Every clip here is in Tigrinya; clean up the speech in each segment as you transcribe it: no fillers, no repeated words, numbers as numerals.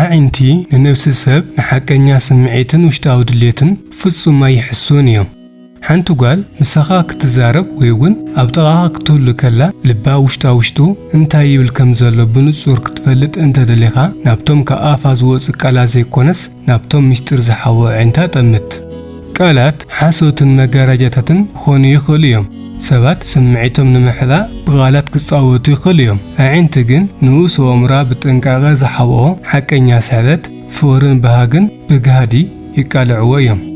أعنتي لنفس السبب نحكينا سمعيتن وشتاو دليتن فصم ما يحسون يوم حانتو قال مساقا كتزارب ويقول أبطاقا كتول لكلا لبا وشتو انتا يبالكم زالو بنصور كتفلت انتا دليقا نابتوم كآفاز وصق على زي كونس نابتوم مشتر زحاو عينتا تمت قالات حاسوتن مقاراجاتتن خوني يخول يوم سبات سمعيتهم نمحذا بغالات كتصاوتو يخول يوم أعنتقن نوس ومرا بتنقاغا زحاوه حكا سعبت فورن بهاقن بقهادي يقالعوا يوم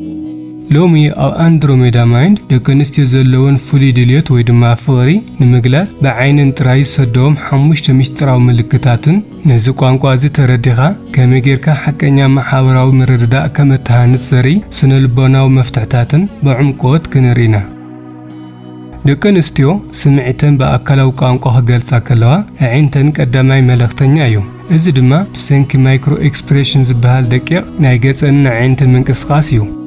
لومي أو أندروميدا مايند دكنستي زلون فولي ديليوت ويدما فوري نمغلاس بعين تراي صدوم حموش تمشتراو ملكتاتن نزو قانقوازي ترديخا كميجيركا حكاña محاوراو مرددا كمتهانت سري سنلبوناو مفتحتاتن بعمقوت كنرينا دكنستيو سمعتن بأكلاو قانقو هقلصا كلوا عينتن قداماي ملختنيا يوم إذ دما بسنكي مايكرو إكسبريشنز بهال دقيق نايقصن عينتن منقصقاس يوم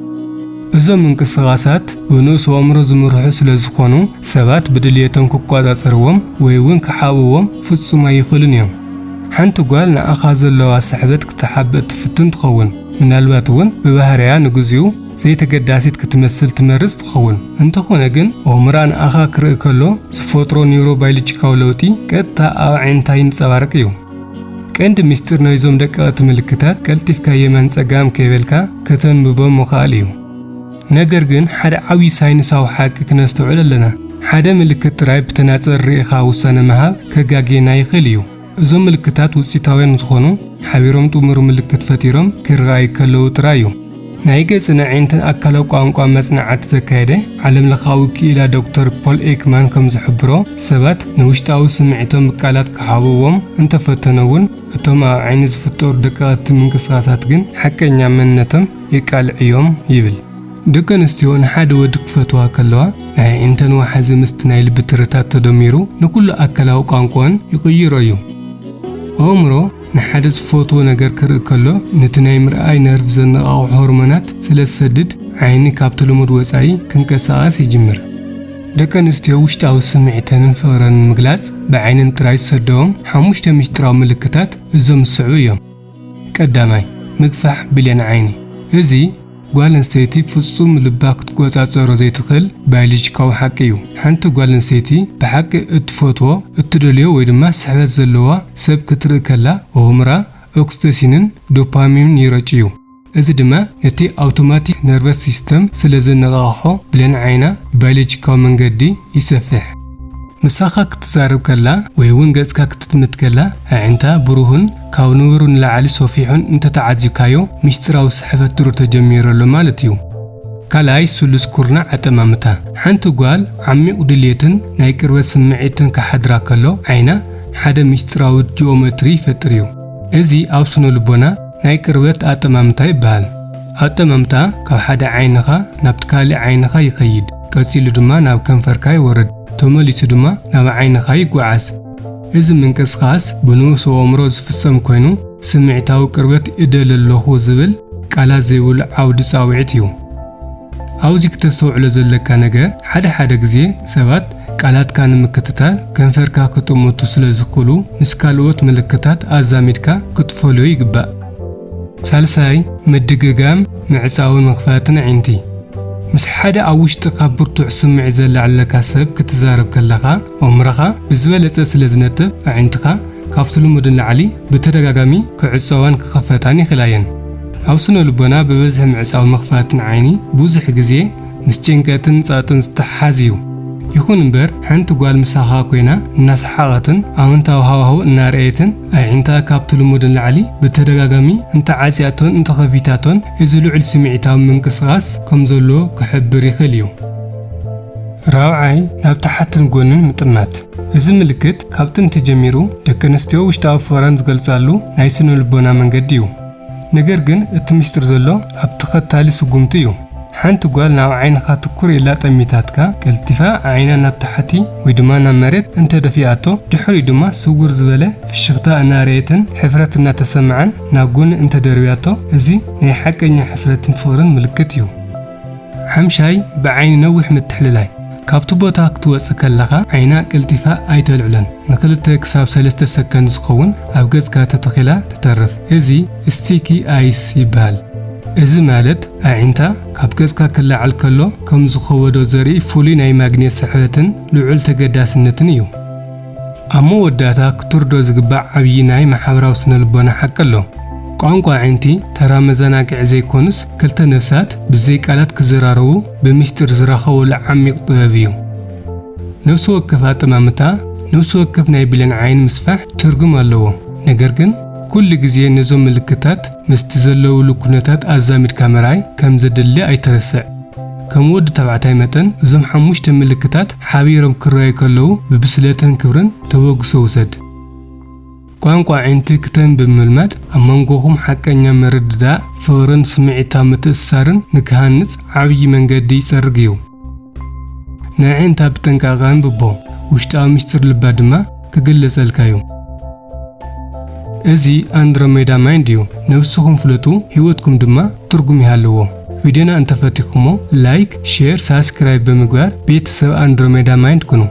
እዞም እንቅስቃሳት በንኡስ አእምሮ ዝምርሑ ስለዝኾኑ ሰባት ብድልየቶም ክቆጻጸርዎም ወይ እውን ክሓብዎም ፍጹም ኣይኽእሉን እዮም። ሓንቲ ጓል ንኣኻ ዘለዋ ስሕበት ክትሓብእ ትፍትን ትኸውን ምናልባት እውን ብባህርያ ንግዚኡ ዘይተገዳሲት ክትመስል ትመርጽ ትኸውን። እንተኾነ ግን አእምሮ ንኣኻ ክርኢ ከሎ ዝፈጥሮ ኒውሮባዮሎጂካዊ ለውጢ ቀጥታ ኣብ ዓይንታ ይንጸባረቕ እዩ። ቀንዲ ምስጢር ናይዞም ደቀቕቲ ምልክታት ቀልጢፍካ የማን ጸጋም ከይበልካ ከተንብቦም ምኽኣል እዩ። ነገር ግን ሓደ ዓቢ ሳይንሳዊ ሓቂ ክነስተውዕል ኣለና። ሓደ ምልክት ጥራይ ብተናጽር ርኢኻ ውሳነ መሃብ ከጋጌና ይኽእል እዩ። እዞም ምልክታት ውጽኢታውያን ዝኾኑ ሓቢሮም ጥሙር ምልክት ፈጢሮም ክረኣዩ ከለዉ ጥራይ እዩ። ናይ ገጽና ዓይንተን ኣካላዊ ቋንቋ መጽናዕቲ ዘካየደ ዓለም ለኻዊ ክኢላ ዶክተር ፖል ኤክማን ከም ዝሕብሮ ሰባት ንውሽጣዊ ስምዒቶም ብቃላት ክሓብዎም እንተፈተነውን እቶም ኣብ ዓይኒ ዝፍጠሩ ደቀቕቲ ምንቅስቓሳት ግን ሓቀኛ መንነቶም የቃልዕዮም ይብል። ደቀንስትዮ ንሓደ ወዲ ክፈትዋ ከለዋ ናይ ዓይንተን ዋሓዚ ምስቲ ናይ ልቢ ትርታት ተደሚሩ ንኩሉ ኣካላዊ ቋንቋን ይቕይሮ እዩ። አእምሮ ንሓደ ዝፈትዎ ነገር ክርኢ ከሎ ነቲ ናይ ምርኣይ ነርቭ ዘነቓቕሑ ሆርሞናት ስለዝሰድድ ዓይኒ ካብቲ ልሙድ ወጻኢ ክንቀሳቐስ ይጅምር። ደቀንስትዮ ውሽጣዊ ስምዒተንን ፍቕረንን ምግላጽ ብዓይንን ጥራይ ዝሰደዎም 5 ምስጢራዊ ምልክታት እዞም ዝስዕቡ እዮም። ቀዳማይ ምግፋሕ ብሌን ዓይኒ እዚ ጓል ኣንስተይቲ ፍጹም ልባ ክትቆጻጸሮ ዘይትኽእል ባዮሎጂካዊ ሓቂ እዩ። ሓንቲ ጓል ኣንስተይቲ ብሓቂ እትፈትዎ እትደልዮ ወይ ድማ ስሕበት ዘለዋ ሰብ ክትርኢ ከላ አእምራ ኦክሲቶሲንን ዶፓሚንን ይረጭ እዩ። እዚ ድማ ነቲ ኣውቶማቲክ ነርቨስ ሲስተም ስለዘነቓቕሖ ብሌን ዓይና ባዮሎጂካዊ መንገዲ ይሰፍሕ። ምሳኻ ክትዛረብ ከላ ወይ እውን ገጽካ ክትጥምት ከላ ዓይንታ ብሩህን ካብ ንብሩ ንላዕሊ ሰፊሑን እንተተዓዚብካዮ ምስጢራዊ ስሕበት ድሮ ተጀሚረሎ ማለት እዩ። ካልኣይ ስሉስ ኩርናዕ ኣጠማምታ ሓንቲ ጓል ዓሚቕ ድልየትን ናይ ቅርበት ስምዒትን ክሓድራ ከሎ ዓይና ሓደ ምስጢራዊ ጂኦሜትሪ ይፈጥር እዩ። እዚ ኣብ ስነ ልቦና ናይ ቅርበት ኣጠማምታ ይበሃል። ኣጠማምታ ካብ ሓደ ዓይንኻ ናብቲ ካልእ ዓይንኻ ይኸይድ፣ ቀፂሉ ድማ ናብ ከንፈርካ ይወርድ፣ ተመሊሱ ድማ ናብ ዓይንኻ ይጓዓዝ። እዚ ምንቅስቓስ ብንኡስ አእምሮ ዝፍጸም ኮይኑ ስምዒታዊ ቅርበት እደለለኹ ዝብል ቃላት ዘይብሉ ዓውዲ ጻውዒት እዩ። ኣብዚ ክተስተውዕሎ ዘለካ ነገር ሓደ ግዜ ሰባት ቃላትካ ንምክትታል ከንፈርካ ክጥምቱ ስለዝኽእሉ ምስ ካልኦት ምልክታት ኣዛሚድካ ክትፈልዮ ይግባእ። ሳልሳይ ምድግጋም ምዕጻውን ምኽፋትን ዓይንቲ ምስ ሓደ ኣብ ውሽጢኻ ብርቱዕ ስምዒት ዘለዓለካ ሰብ ክትዛረብ ከለኻ አእምሮኻ ብዝበለጸ ስለዝነጥብ ዓይንትኻ ካብቲ ልሙድ ንላዕሊ ብተደጋጋሚ ክዕጸዋን ክኸፈታን ይኽእላየን። ኣብ ስነ ልቦና ብበዝሒ ምዕጻውን ምኽፋትን ዓይኒ ብዙሕ ግዜ ምስ ጭንቀትን ጸጥን ዝተሓሓዝ እዩ። ይኹን እምበር ሓንቲ ጓል ምሳኻ ኮይና እናሰሓቐትን ኣወንታዊ ሃዋህው እናርአየትን ዓይንታ ካብቲ ልሙድ ንላዕሊ ብተደጋጋሚ እንተዓጽያቶን እንተኸፊታቶን እዚ ልዑል ስምዒታዊ ምንቅስቓስ ከም ዘሎ ክሕብር ይኽእል እዩ። ራብዓይ ናብ ታሕትን ጎንን ምጥማት እዚ ምልክት ካብ ጥንቲ ጀሚሩ ደቂ ኣንስትዮ ውሽጣዊ ፍቕረን ዝገልጻሉ ናይ ስነ ልቦና መንገዲ እዩ። ነገር ግን እቲ ምስጢር ዘሎ ኣብ ተኸታሊ ስጉምቲ እዩ። ሓንቲ ጓል ናብ ዓይንኻ ትኩር ኢላ ጠሚታትካ ቀልጢፋ ዓይና ናብ ታሕቲ ወይ ድማ ናብ መሬት እንተደፊኣቶ ድሕሪኡ ድማ ስውር ዝበለ ፍሽኽታ እናርአየትን ሕፍረት እናተሰምዓን ናብ ጎኒ እንተደርብያቶ እዚ ናይ ሓቀኛ ሕፍረትን ፍቕርን ምልክት እዩ። ሓምሻይ ብዓይኒ ነዊሕ ምትሕልላይ ካብቲ ቦታ ክትወጽእ ከለኻ ዓይና ቅልጢፋ ኣይተልዕለን ንክልተ ክሳብ 3 ሰከንድ ዝኸውን ኣብ ገጽካ ተተኺላ ትተርፍ እዚ ስቲኪ ኣይስ ይበሃል እዚ ማለት ዓይንታ ካብ ገጽካ ክላዓል ከሎ ከም ዝኸወዶ ዘርኢ ፍሉይ ናይ ማግኔት ስሕበትን ልዑል ተገዳስነትን እዩ ኣብ መወዳእታ ክትርዶ ዝግባእ ዓብዪ ናይ ማሕበራዊ ስነልቦና ሓቂ ኣሎ ቋንቋ ዓይንቲ ተራ መዘናግዒ ዘይኮኑስ ክልተ ነፍሳት ብዘይ ቃላት ክዘራረቡ ብምስጢር ዝራኸበሉ ዓሚቕ ጥበብ እዩ ነፍሲ ወከፍ ኣጠማምታ ነፍሲ ወከፍ ናይ ብሌን ዓይን ምስፋሕ ትርጉም ኣለዎ ነገር ግን ኩሉ ግዜ ነዞም ምልክታት ምስቲ ዘለውሉ ኩነታት ኣዛሚድካ ምርኣይ ከም ዘድሊ ኣይተረስዕ ከም ወዲ ተባዕታይ መጠን እዞም 5 ምልክታት ሓቢሮም ክረኣዩ ከለዉ ብብስለትን ክብርን ተወግሶ ውሰድ ቋንቋ ዓይንቲ ክተንብብ ምልማድ ኣብ መንጎኹም ሓቀኛ መረዳዳእ ፍቕርን ስምዒታዊ ምትእስሳርን ንክሃንጽ ዓብዪ መንገዲ ይጸርግ እዩ ናይ ዓይንታ ብጥንቃቐ አንብቦ ውሽጣዊ ምስጢር ልባ ድማ ክግለጸልካ እዩ እዚ አንድሮሜዳ ማይንድ እዩ ነፍስኩም ፍለጡ ህይወትኩም ድማ ትርጉም ይሃለዎ ቪዲዮና እንተፈቲኩሞ ላይክ ሼር ሳብስክራይብ በመግባር ቤተሰብ አንድሮሜዳ ማይንድ ኩኑ